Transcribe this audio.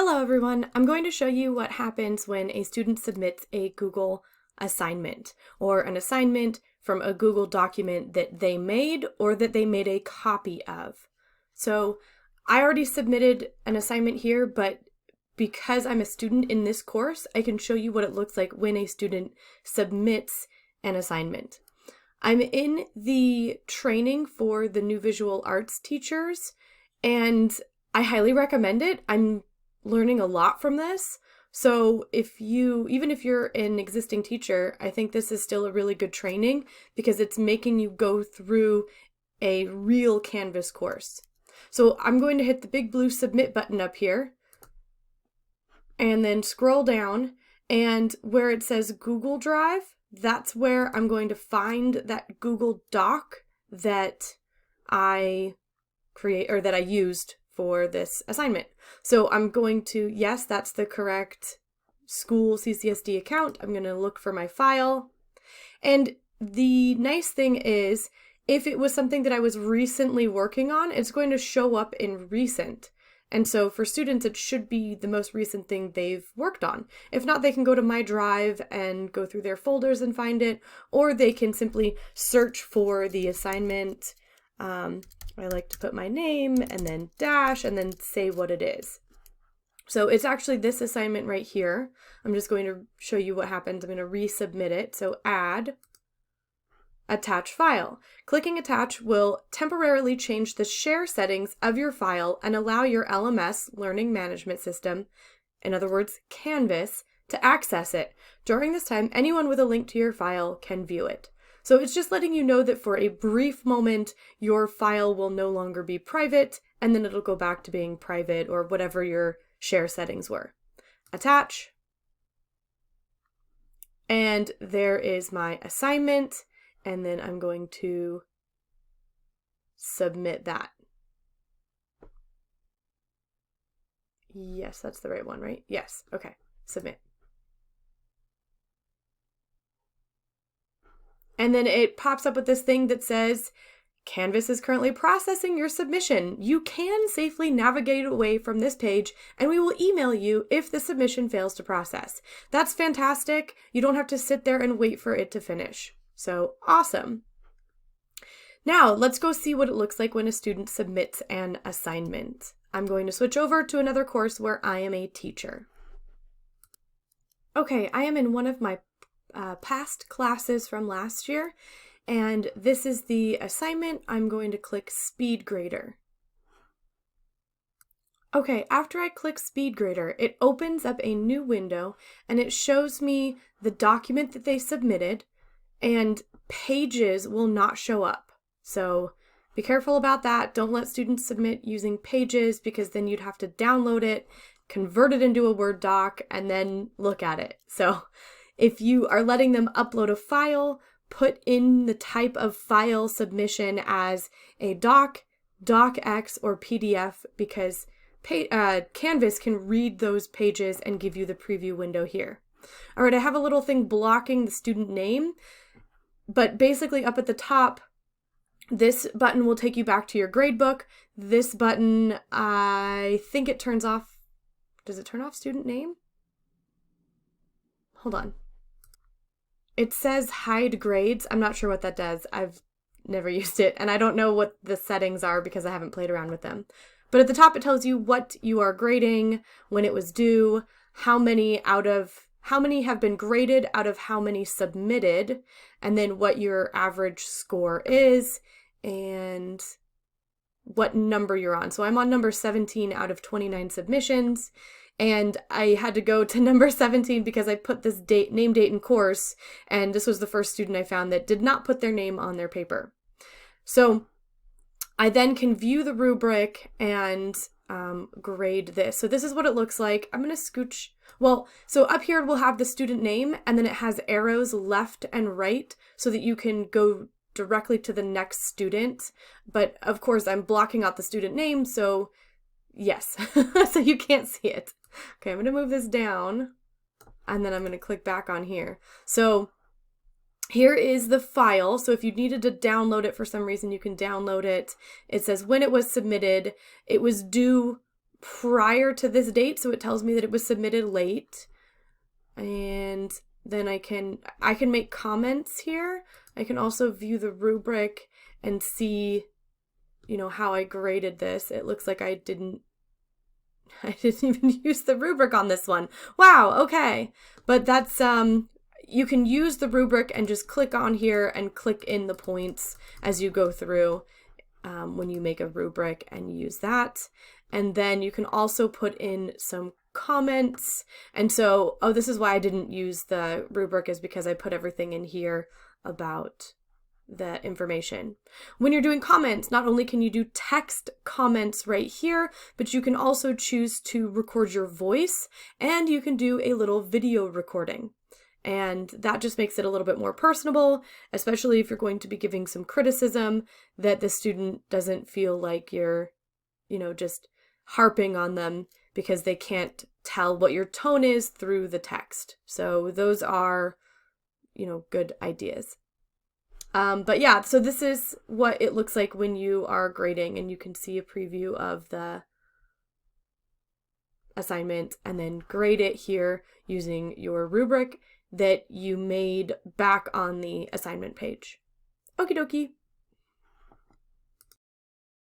Hello everyone, I'm going to show you what happens when a student submits a Google assignment or an assignment from a Google document that they made or that they made a copy of. So I already submitted an assignment here, but because I'm a student in this course, I can show you what it looks like when a student submits an assignment. I'm in the training for the new visual arts teachers, and I highly recommend it. I'm learning a lot from this. So even if you're an existing teacher, I think this is still a really good training because it's making you go through a real Canvas course. So I'm going to hit the big blue submit button up here and then scroll down, and where it says Google Drive, that's where I'm going to find that Google Doc that I used for this assignment. So I'm going to, yes, that's the correct school CCSD account. I'm going to look for my file. And the nice thing is, if it was something that I was recently working on, it's going to show up in recent. And so for students, it should be the most recent thing they've worked on. If not, they can go to My Drive and go through their folders and find it, or they can simply search for the assignment. I like to put my name and then dash and then say what it is. So it's actually this assignment right here. I'm just going to show you what happens. I'm going to resubmit it. So add, attach file. Clicking attach will temporarily change the share settings of your file and allow your LMS, Learning Management System, in other words, Canvas, to access it. During this time, anyone with a link to your file can view it. So it's just letting you know that for a brief moment, your file will no longer be private, and then it'll go back to being private or whatever your share settings were. Attach. And there is my assignment, and then I'm going to submit that. Yes, that's the right one, right? Yes, okay, submit. And then it pops up with this thing that says, Canvas is currently processing your submission. You can safely navigate away from this page, and we will email you if the submission fails to process. That's fantastic. You don't have to sit there and wait for it to finish. So awesome. Now let's go see what it looks like when a student submits an assignment. I'm going to switch over to another course where I am a teacher. Okay, I am in one of my past classes from last year, and this is the assignment. I'm going to click SpeedGrader. Okay, after I click SpeedGrader, it opens up a new window and it shows me the document that they submitted, and pages will not show up. So be careful about that. Don't let students submit using pages, because then you'd have to download it, convert it into a Word doc, and then look at it. So if you are letting them upload a file, put in the type of file submission as a doc, docx, or PDF, because Canvas can read those pages and give you the preview window here. All right, I have a little thing blocking the student name, but basically up at the top, this button will take you back to your gradebook. This button, I think it turns off. Does it turn off student name? Hold on. It says hide grades. I'm not sure what that does. I've never used it, and I don't know what the settings are because I haven't played around with them. But at the top, it tells you what you are grading, when it was due, how many have been graded out of how many submitted, and then what your average score is, and what number you're on. So I'm on number 17 out of 29 submissions. And I had to go to number 17 because I put this name, date, and course, and this was the first student I found that did not put their name on their paper. So I then can view the rubric and grade this. So this is what it looks like. I'm going to scooch. Well, so up here we'll have the student name, and then it has arrows left and right so that you can go directly to the next student. But of course, I'm blocking out the student name, so yes, so you can't see it. Okay, I'm going to move this down, and then I'm going to click back on here. So here is the file. So if you needed to download it for some reason, you can download it. It says when it was submitted. It was due prior to this date, so it tells me that it was submitted late. And then I can make comments here. I can also view the rubric and see, you know, how I graded this. It looks like I didn't even use the rubric on this one. Wow, okay. But that's, you can use the rubric and just click on here and click in the points as you go through when you make a rubric and use that. And then you can also put in some comments. And so, oh, this is why I didn't use the rubric, is because I put everything in here about the information. When you're doing comments, not only can you do text comments right here, but you can also choose to record your voice, and you can do a little video recording. And that just makes it a little bit more personable, especially if you're going to be giving some criticism, that the student doesn't feel like you're, you know, just harping on them because they can't tell what your tone is through the text. So those are, you know, good ideas. But yeah, so this is what it looks like when you are grading, and you can see a preview of the assignment and then grade it here using your rubric that you made back on the assignment page. Okie dokie.